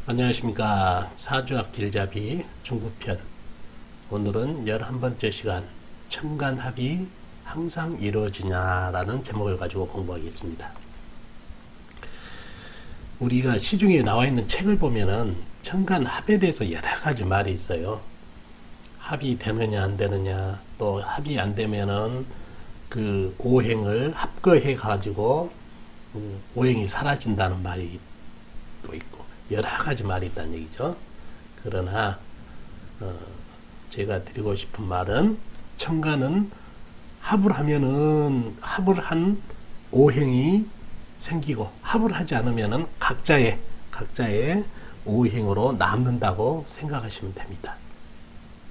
안녕하십니까. 사주학 길잡이 중급편. 오늘은 11번째 시간 천간합이 항상 이루어지냐라는 제목을 가지고 공부하겠습니다. 우리가 시중에 나와 있는 책을 보면은 천간합에 대해서 여러 가지 말이 있어요. 합이 되느냐 안 되느냐, 또 합이 안 되면은 그 오행을 합거해 가지고 오행이 사라진다는 말이 또 있고 여러 가지 말이 있다는 얘기죠. 그러나 제가 드리고 싶은 말은 천간은 합을 하면은 합을 한 오행이 생기고 합을 하지 않으면은 각자의 오행으로 남는다고 생각하시면 됩니다.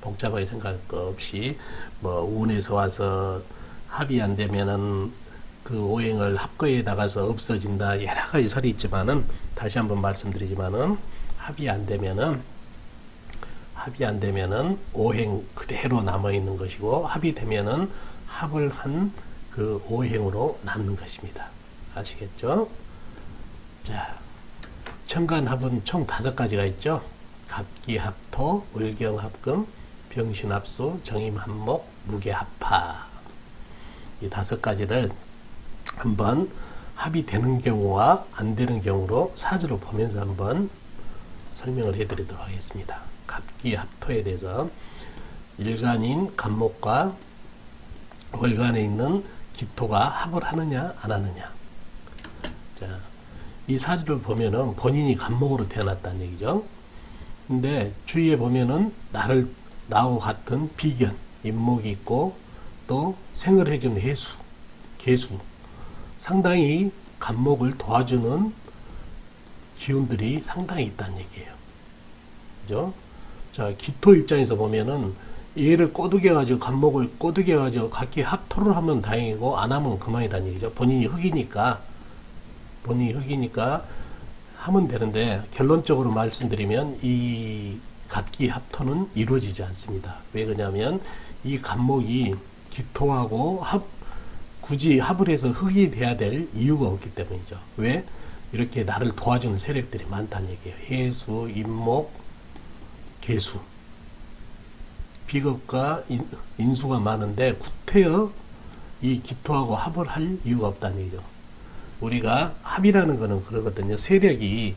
복잡하게 생각할 거 없이 뭐 운에서 와서 합이 안 되면은 그 오행을 합거에 나가서 없어진다 여러 가지 설이 있지만은 다시 한번 말씀드리지만은 합이 안 되면은 오행 그대로 남아 있는 것이고 합이 되면은 합을 한 그 오행으로 남는 것입니다. 아시겠죠? 자, 천간합은 총 5가지가 있죠. 갑기합토, 을경합금, 병신합수, 정임합목, 무게합파. 이 5가지를 한번 합이 되는 경우와 안 되는 경우로 사주를 보면서 한번 설명을 해드리도록 하겠습니다. 갑기합토에 대해서 일간인 간목과 월간에 있는 기토가 합을 하느냐 안 하느냐. 자, 이 사주를 보면은 본인이 간목으로 태어났다는 얘기죠. 근데 주위에 보면은 나하고 같은 비견, 임목이 있고 또 생을 해주는 해수, 계수, 상당히 간목을 도와주는 기운들이 상당히 있다는 얘기예요. 그죠? 자, 기토 입장에서 보면은 얘를 꼬드겨가지고 간목을 꼬드겨가지고 각기 합토를 하면 다행이고 안 하면 그만이라는 얘기죠. 본인이 흙이니까 하면 되는데 결론적으로 말씀드리면 이 갑기 합토는 이루어지지 않습니다. 왜 그러냐면 이 간목이 기토하고 굳이 합을 해서 흙이 돼야 될 이유가 없기 때문이죠. 왜? 이렇게 나를 도와주는 세력들이 많다는 얘기예요. 해수, 임목, 계수. 비겁과 인수가 많은데 구태여 이 기토하고 합을 할 이유가 없다는 얘기죠. 우리가 합이라는 거는 그러거든요. 세력이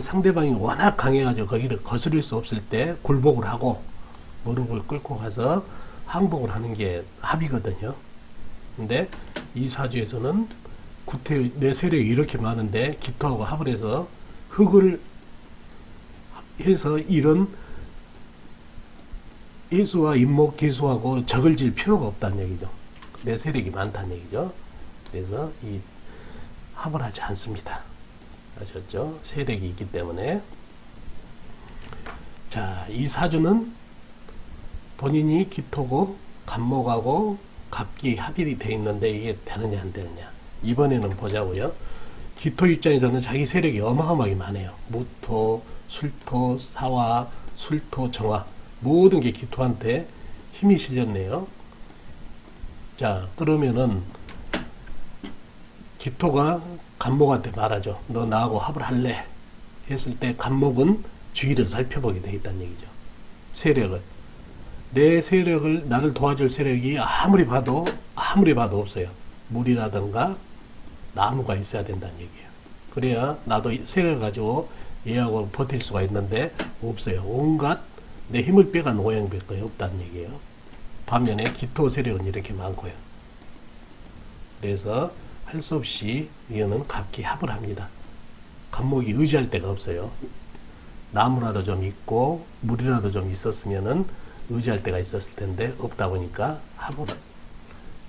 상대방이 워낙 강해가지고 거기를 거스릴 수 없을 때 굴복을 하고 무릎을 꿇고 가서 항복을 하는 게 합이거든요. 근데 이 사주에서는 구태 내 세력이 이렇게 많은데 기토하고 합을 해서 흙을 해서 이런 해수와 임목, 계수하고 적을 질 필요가 없다는 얘기죠. 내 세력이 많다는 얘기죠. 그래서 이 합을 하지 않습니다. 아셨죠? 세력이 있기 때문에. 자, 이 사주는 본인이 기토고 간목하고 갑기 합일이 되어 있는데 이게 되느냐 안 되느냐. 이번에는 보자고요. 기토 입장에서는 자기 세력이 어마어마하게 많아요. 무토, 술토, 사화, 술토, 정화 모든 게 기토한테 힘이 실렸네요. 자, 그러면은 기토가 간목한테 말하죠. 너 나하고 합을 할래? 했을 때 간목은 주위를 살펴보게 돼 있다는 얘기죠. 세력을. 내 세력을, 나를 도와줄 세력이 아무리 봐도 없어요. 물이라든가 나무가 있어야 된다는 얘기예요. 그래야 나도 세력을 가지고 얘하고 버틸 수가 있는데 없어요. 온갖 내 힘을 빼간 오행밖에 없다는 얘기예요. 반면에 기토 세력은 이렇게 많고요. 그래서 할 수 없이 이거는 갑기 합을 합니다. 간목이 의지할 데가 없어요. 나무라도 좀 있고 물이라도 좀 있었으면은 의지할 데가 있었을 텐데 없다 보니까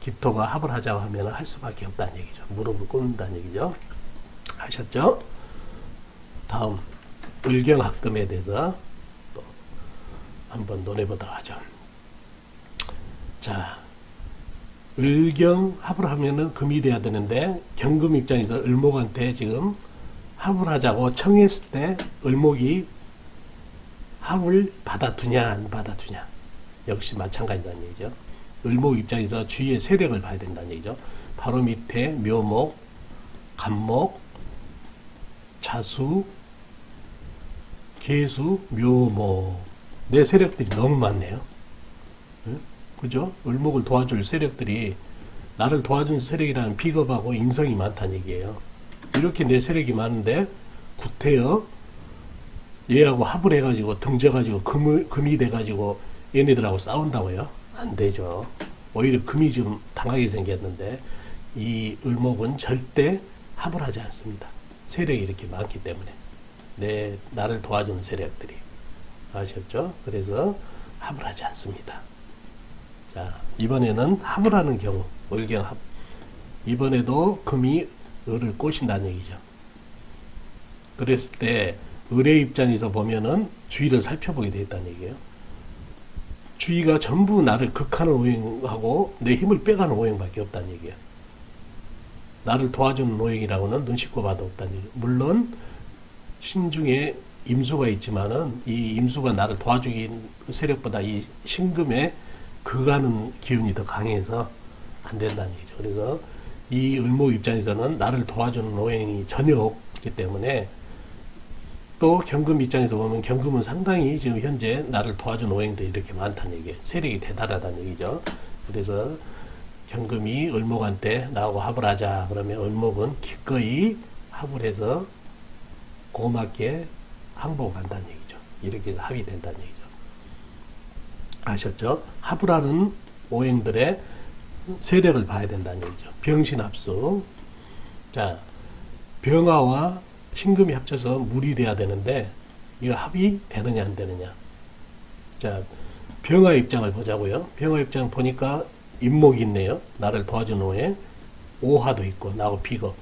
기토가 합을 하자고 하면 할 수밖에 없다는 얘기죠. 무릎을 꿇는다는 얘기죠. 아셨죠? 다음 을경합금에 대해서 또 한번 논해보도록 하죠. 자, 을경합을 하면은 금이 돼야 되는데 경금 입장에서 을목한테 지금 합을 하자고 청했을 때 을목이 합을 받아두냐 안 받아두냐 역시 마찬가지라는 얘기죠. 을목 입장에서 주위의 세력을 봐야 된다는 얘기죠. 바로 밑에 묘목, 간목, 자수, 계수, 묘목. 내 세력들이 너무 많네요. 응? 그죠? 을목을 도와줄 세력들이, 나를 도와준 세력이라는 비겁하고 인성이 많다는 얘기예요. 이렇게 내 세력이 많은데 구태여 얘하고 합을 해가지고 등져가지고 금이 돼가지고 얘네들하고 싸운다고요? 안 되죠. 오히려 금이 지금 당하게 생겼는데 이 을목은 절대 합을 하지 않습니다. 세력이 이렇게 많기 때문에 나를 도와주는 세력들이. 아셨죠? 그래서 합을 하지 않습니다. 자, 이번에는 합을 하는 경우 을경합. 이번에도 금이 을을 꼬신다는 얘기죠. 그랬을 때 을의 입장에서 보면은 주의를 살펴보게 되었다는 얘기예요. 주의가 전부 나를 극하는 오행하고 내 힘을 빼가는 오행밖에 없다는 얘기예요. 나를 도와주는 오행이라고는 눈 씻고 봐도 없다는 얘기예요. 물론 신중에 임수가 있지만은 이 임수가 나를 도와주긴 세력보다 이 신금에 극하는 기운이 더 강해서 안 된다는 얘기죠. 그래서 이 을목 입장에서는 나를 도와주는 오행이 전혀 없기 때문에, 또 경금 입장에서 보면 경금은 상당히 지금 현재 나를 도와준 오행들이 이렇게 많다는 얘기예요. 세력이 대단하다는 얘기죠. 그래서 경금이 을목한테 나하고 합을 하자 그러면 을목은 기꺼이 합을 해서 고맙게 항복한다는 얘기죠. 이렇게 해서 합이 된다는 얘기죠. 아셨죠? 합을 하는 오행들의 세력을 봐야 된다는 얘기죠. 병신합수. 자, 병화와 신금이 합쳐서 물이 돼야 되는데 이거 합이 되느냐 안 되느냐. 자, 병화 입장을 보자고요. 병화 입장 보니까 임목이 있네요. 나를 도와주는 오행. 오화도 있고 나하고 비겁,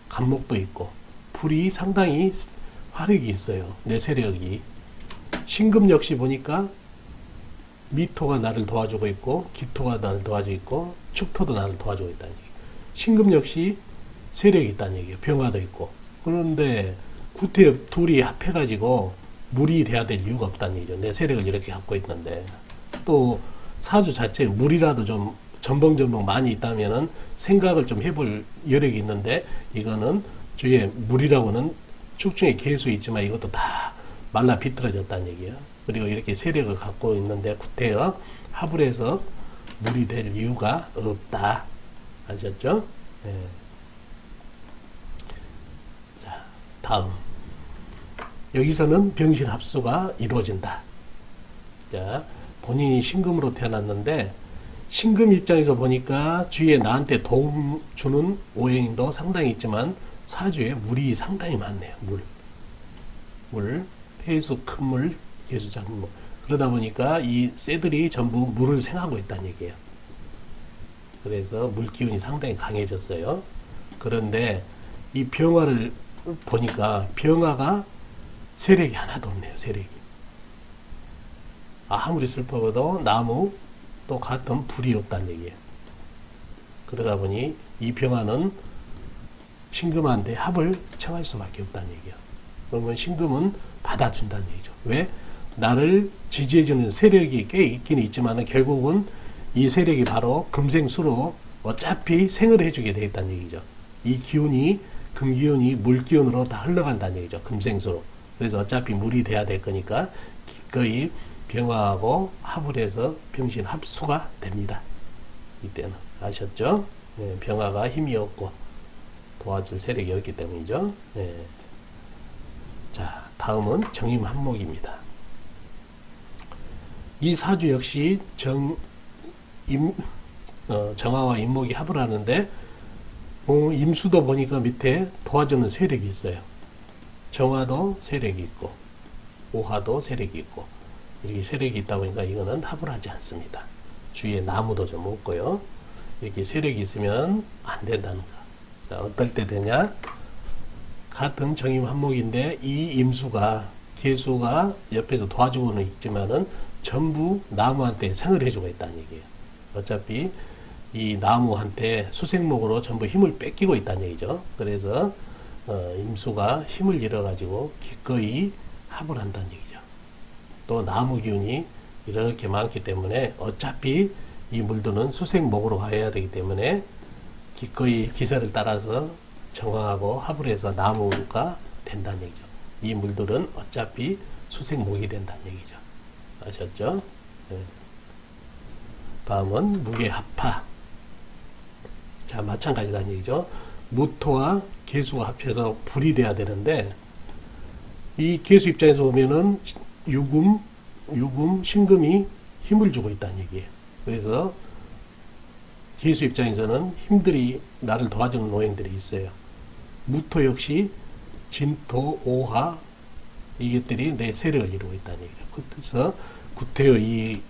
간목도 있고 불이 상당히 화력이 있어요. 내 세력이. 신금 역시 보니까 미토가 나를 도와주고 있고 기토가 나를 도와주고 있고 축토도 나를 도와주고 있다는 얘기예요. 신금 역시 세력이 있다는 얘기예요. 병화도 있고. 그런데 구태엽 둘이 합해가지고 물이 돼야 될 이유가 없다는 얘기죠. 내 세력을 이렇게 갖고 있는데. 또 사주 자체에 물이라도 좀 전벙전벙 많이 있다면은 생각을 좀 해볼 여력이 있는데, 이거는 주위에 물이라고는 축중에 계수 있지만 이것도 다 말라 비틀어졌다는 얘기예요. 그리고 이렇게 세력을 갖고 있는데 구태여 합을 해서 물이 될 이유가 없다. 아셨죠? 네. 자, 다음. 여기서는 병신 합수가 이루어진다. 자, 본인이 신금으로 태어났는데 신금 입장에서 보니까 주위에 나한테 도움 주는 오행도 상당히 있지만 사주에 물이 상당히 많네요. 물, 해수 큰 물, 해수 작은 물. 그러다 보니까 이 쇠들이 전부 물을 생하고 있다는 얘기예요. 그래서 물 기운이 상당히 강해졌어요. 그런데 이 병화를 보니까 병화가 세력이 하나도 없네요. 세력이. 아무리 슬퍼도 나무 또 같은 불이 없다는 얘기예요. 그러다 보니 이 병화는 신금한테 합을 청할 수밖에 없다는 얘기예요. 그러면 신금은 받아준다는 얘기죠. 왜? 나를 지지해주는 세력이 꽤 있긴 있지만 결국은 이 세력이 바로 금생수로 어차피 생을 해주게 되어 있다는 얘기죠. 이 기운이 금기운이 물기운으로 다 흘러간다는 얘기죠. 금생수로. 그래서 어차피 물이 돼야 될 거니까 기꺼이 병화하고 합을 해서 병신 합수가 됩니다. 이때는. 아셨죠? 네, 병화가 힘이 없고 도와줄 세력이 없기 때문이죠. 네. 자, 다음은 정임한목입니다. 이 사주 역시 정화와 임목이 합을 하는데 임수도 보니까 밑에 도와주는 세력이 있어요. 정화도 세력이 있고 오화도 세력이 있고 이렇게 세력이 있다 보니까 이거는 합을 하지 않습니다. 주위에 나무도 좀 없고요. 이렇게 세력이 있으면 안 된다는 거. 자, 어떨 때 되냐? 같은 정임한목인데 이 임수가 계수가 옆에서 도와주고는 있지만은 전부 나무한테 생을 해주고 있다는 얘기예요. 어차피 이 나무한테 수생목으로 전부 힘을 뺏기고 있다는 얘기죠. 그래서 임수가 힘을 잃어가지고 기꺼이 합을 한다는 얘기죠. 또 나무 기운이 이렇게 많기 때문에 어차피 이 물들은 수생목으로 가야 되기 때문에 기꺼이 기세를 따라서 정화하고 합을 해서 나무가 된다는 얘기죠. 이 물들은 어차피 수생목이 된다는 얘기죠. 아셨죠? 네. 다음은 무게합파. 자, 마찬가지라는 얘기죠. 무토와 계수가 합해서 불이 돼야 되는데, 이 계수 입장에서 보면은 유금, 신금이 힘을 주고 있다는 얘기예요. 그래서 계수 입장에서는 힘들이 나를 도와주는 오행들이 있어요. 무토 역시 진토, 오화 이것들이 내 세력을 이루고 있다는 얘기죠. 그래서 구태여 이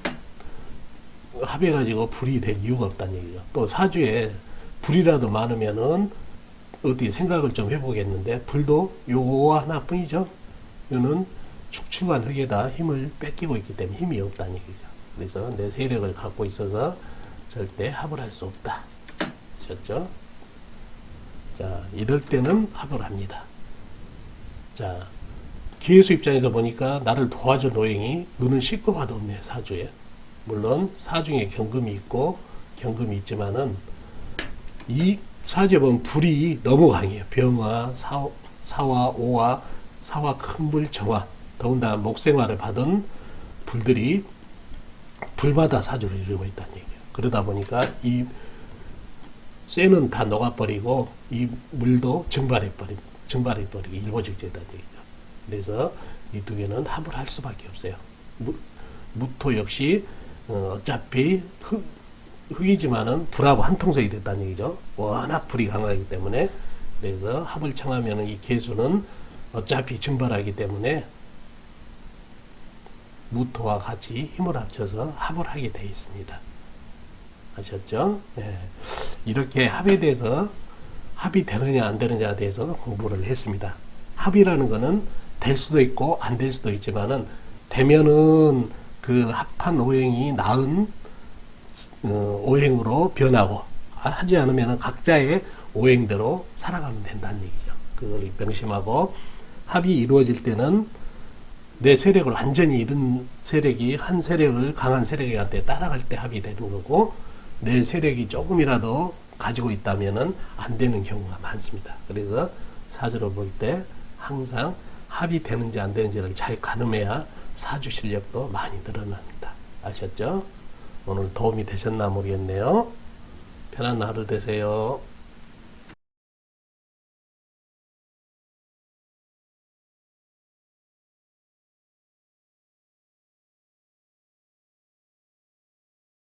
합해가지고 불이 될 이유가 없다는 얘기죠. 또 사주에 불이라도 많으면은 어디 생각을 좀 해보겠는데, 불도 요거 하나뿐이죠. 이거는 축축한 흙에다 힘을 뺏기고 있기 때문에 힘이 없다는 얘기죠. 그래서 내 세력을 갖고 있어서 절대 합을 할 수 없다. 아셨죠? 자, 이럴 때는 합을 합니다. 자, 기회수 입장에서 보니까 나를 도와준 노행이 눈은 씻고 봐도 없네, 사주에. 물론 사중에 경금이 있고 경금이 있지만은 이 사주에 보면 불이 너무 강해요. 병화, 사화, 오화, 사화, 큰불, 정화. 더군다나 목생화를 받은 불들이 불바다 사주를 이루고 있다는 얘기예요. 그러다 보니까 이 쇠는 다 녹아버리고 이 물도 증발해버리고 일보직제다는 얘기죠. 그래서 이 두 개는 합을 할 수밖에 없어요. 무토 역시 어차피 흙이지만은 불하고 한통속이 됐다는 얘기죠. 워낙 불이 강하기 때문에. 그래서 합을 청하면은 이 계수는 어차피 증발하기 때문에 무토와 같이 힘을 합쳐서 합을 하게 되어 있습니다. 아셨죠? 네. 이렇게 합에 대해서 합이 되느냐 안 되느냐에 대해서 공부를 했습니다. 합이라는 거는 될 수도 있고 안 될 수도 있지만은 되면은 그 합한 오행이 나은 오행으로 변하고, 하지 않으면 각자의 오행대로 살아가면 된다는 얘기죠. 그걸 명심하고, 합이 이루어질 때는 내 세력을 완전히 잃은 세력이 한 세력을 강한 세력한테 따라갈 때 합이 되는 거고, 내 세력이 조금이라도 가지고 있다면은 안 되는 경우가 많습니다. 그래서 사주를 볼 때 항상 합이 되는지 안 되는지를 잘 가늠해야 사주 실력도 많이 늘어납니다. 아셨죠? 오늘 도움이 되셨나 모르겠네요. 편안한 하루 되세요.